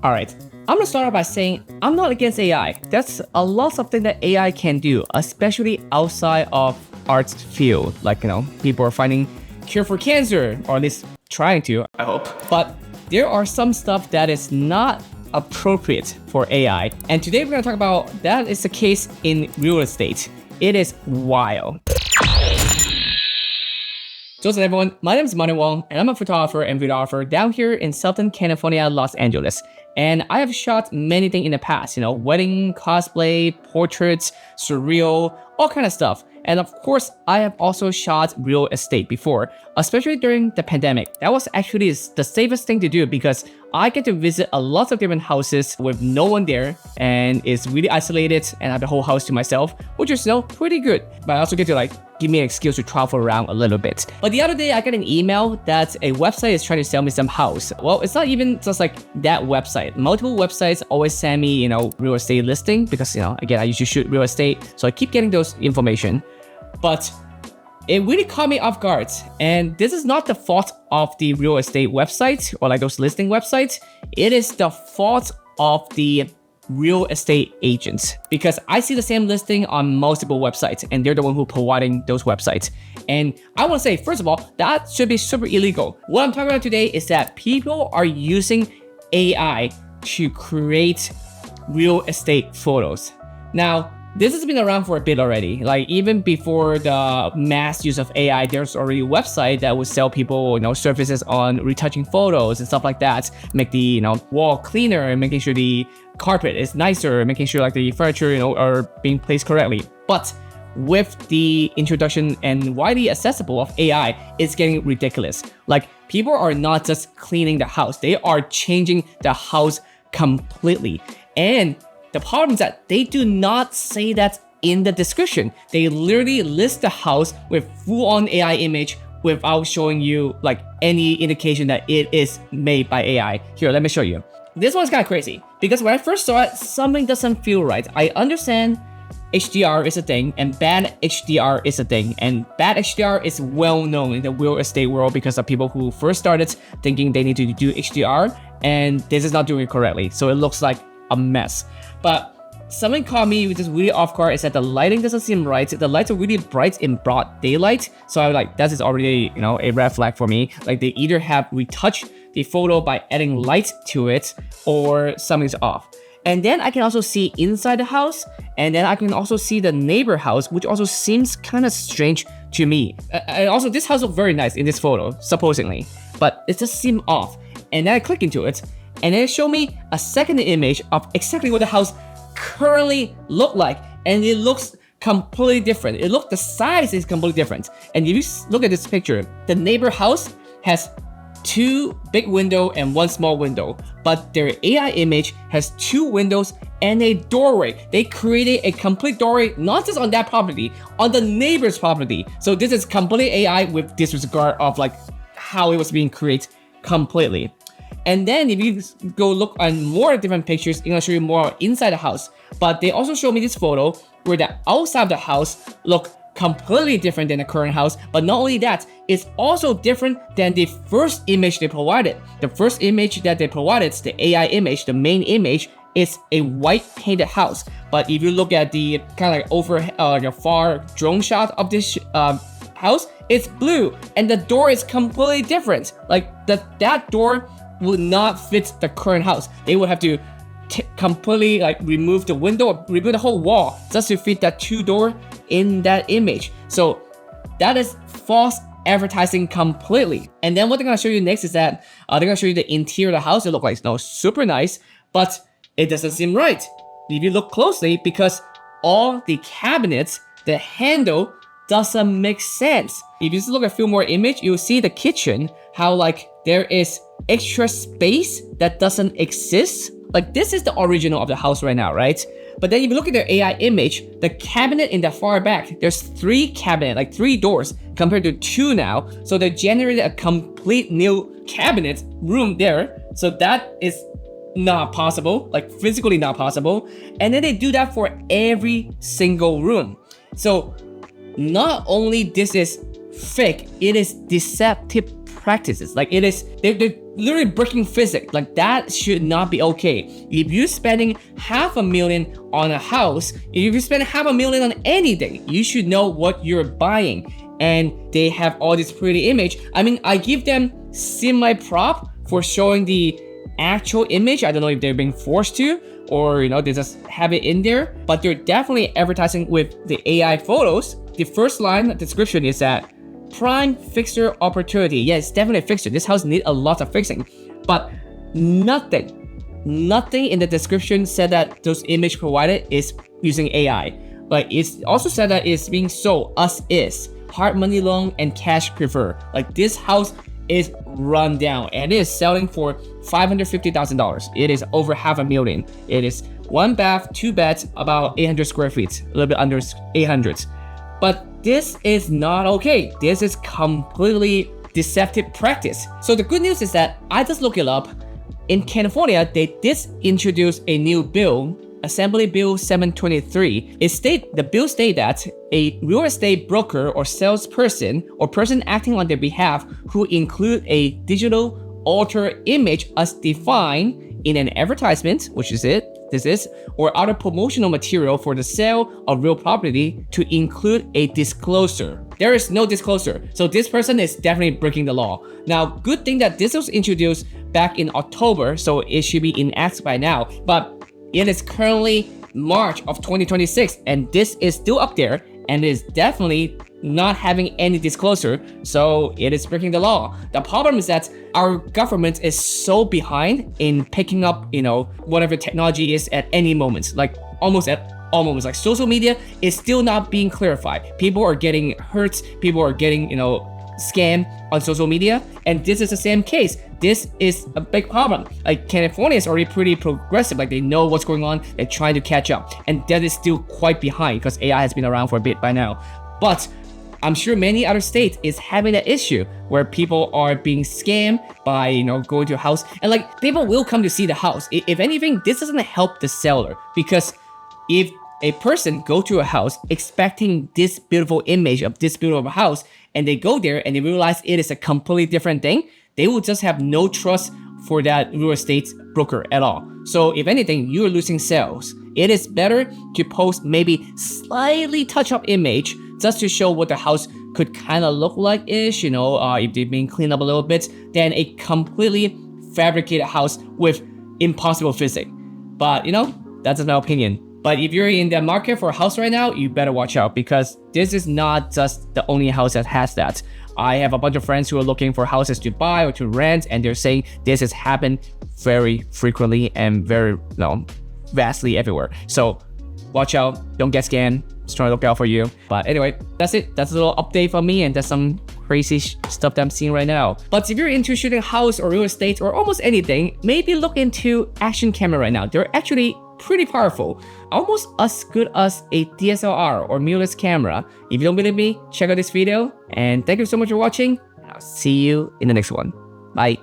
All right, I'm gonna start off by saying I'm not against AI. There's a lot of things that AI can do, especially outside of arts field. Like, people are finding cure for cancer, or at least trying to, I hope. But there are some stuff that is not appropriate for AI. And today we're gonna talk about that is the case in real estate. It is wild. So what's up, everyone? My name is Money Wong, and I'm a photographer and videographer down here in Southern California, Los Angeles. And I have shot many things in the past, wedding, cosplay, portraits, surreal, all kind of stuff. And of course, I have also shot real estate before, especially during the pandemic. That was actually the safest thing to do because I get to visit a lot of different houses with no one there, and it's really isolated, and I have the whole house to myself, which is pretty good. But I also get to give me an excuse to travel around a little bit. But the other day, I got an email that a website is trying to sell me some house. Well, it's not even just like that website. Multiple websites always send me, real estate listing because, again, I usually shoot real estate, so I keep getting those information. But it really caught me off guard. And this is not the fault of the real estate website or those listing websites. It is the fault of the real estate agents, because I see the same listing on multiple websites and they're the one who providing those websites. And I want to say, first of all, that should be super illegal. What I'm talking about today is that people are using AI to create real estate photos. Now, this has been around for a bit already. Even before the mass use of AI, there's already a website that would sell people, services on retouching photos and stuff like that. Make the, wall cleaner, and making sure the carpet is nicer, making sure the furniture, are being placed correctly. But with the introduction and widely accessible of AI, it's getting ridiculous. People are not just cleaning the house, they are changing the house completely. And the problem is that they do not say that in the description. They literally list the house with full-on AI image without showing you any indication that it is made by AI. Here, let me show you. This one's kind of crazy because when I first saw it, something doesn't feel right. I understand HDR is a thing and bad HDR is a thing, and bad HDR is well known in the real estate world because of people who first started thinking they need to do HDR and this is not doing it correctly. So it looks like a mess. But something caught me which is really off guard is that the lighting doesn't seem right. The lights are really bright in broad daylight. So I was like, that is already, a red flag for me. They either have retouched the photo by adding light to it or something's off. And then I can also see inside the house, and then I can also see the neighbor house, which also seems kind of strange to me. And also this house looks very nice in this photo, supposedly, but it just seemed off. And then I click into it, and then it showed me a second image of exactly what the house currently looked like, and it looks completely different. The size is completely different. And if you look at this picture, the neighbor house has 2 big windows and 1 small window, but their AI image has 2 windows and a doorway. They created a complete doorway, not just on that property, on the neighbor's property. So this is complete AI with disregard of how it was being created completely. And then if you go look on more different pictures, it's gonna show you more inside the house. But they also show me this photo where the outside of the house look completely different than the current house. But not only that, it's also different than the first image they provided. The first image that they provided, the AI image, the main image, is a white painted house. But if you look at the kind of over the far drone shot of this house, it's blue, and the door is completely different. That door would not fit the current house. They would have to completely remove the window, remove the whole wall just to fit that 2 door in that image. So that is false advertising completely. And then what they're gonna show you next is that they're gonna show you the interior of the house. It looks like super nice, but it doesn't seem right if you look closely, because all the cabinets, the handle doesn't make sense. If you just look at a few more image, you'll see the kitchen, how there is extra space that doesn't exist. This is the original of the house right now, right? But then if you look at their AI image, the cabinet in the far back, there's 3 cabinets, 3 doors compared to 2 now. So they generated a complete new cabinet room there. So that is not possible, physically not possible. And then they do that for every single room. So not only this is fake, it is deceptive practices. They're literally breaking physics. Like that should not be okay. If you're spending $500,000 on a house, if you spend $500,000 on anything, you should know what you're buying. And they have all this pretty image. I mean, I give them semi-prop for showing the actual image. I don't know if they're being forced to, or they just have it in there, but they're definitely advertising with the AI photos. The first line description is that prime fixer opportunity. Yeah, it's definitely a fixer. This house needs a lot of fixing, but nothing in the description said that those image provided is using AI. Like it's also said that it's being sold as is, hard money loan and cash prefer. Like this house is run down and it is selling for $550,000. It is over $500,000. It is 1 bath, 2 beds, about 800 square feet, a little bit under 800. But this is not okay. This is completely deceptive practice. So the good news is that I just looked it up. In California, they did introduce a new bill, Assembly Bill 723. The bill states that a real estate broker or salesperson or person acting on their behalf who include a digital alter image as defined in an advertisement, which is this is, or other promotional material for the sale of real property to include a disclosure. There is no disclosure. So this person is definitely breaking the law. Now, good thing that this was introduced back in October, so it should be enacted by now. But it is currently March of 2026, and this is still up there, and it is definitely not having any disclosure, so it is breaking the law. The problem is that our government is so behind in picking up, whatever technology is at any moment, like almost at all moments. Like social media is still not being clarified. People are getting hurt, people are getting, scam on social media, and this is the same case. This is a big problem. Like California is already pretty progressive, like they know what's going on, they're trying to catch up, and that is still quite behind because AI has been around for a bit by now. But I'm sure many other states is having that issue where people are being scammed by going to a house, and like people will come to see the house. If anything, this doesn't help the seller, because if a person go to a house expecting this beautiful image of this beautiful house, and they go there and they realize it is a completely different thing, they will just have no trust for that real estate broker at all. So if anything, you're losing sales. It is better to post maybe slightly touch up image just to show what the house could kind of look like ish, if they've been cleaned up a little bit, than a completely fabricated house with impossible physics. But that's my opinion. But if you're in the market for a house right now, you better watch out, because this is not just the only house that has that. I have a bunch of friends who are looking for houses to buy or to rent, and they're saying this has happened very frequently and very, vastly everywhere. So watch out, don't get scammed. Just trying to look out for you. But anyway, that's it. That's a little update from me, and that's some crazy stuff that I'm seeing right now. But if you're into shooting house or real estate or almost anything, maybe look into action camera right now. They're actually pretty powerful, almost as good as a DSLR or mirrorless camera. If you don't believe me, check out this video, and thank you so much for watching. I'll see you in the next one. Bye.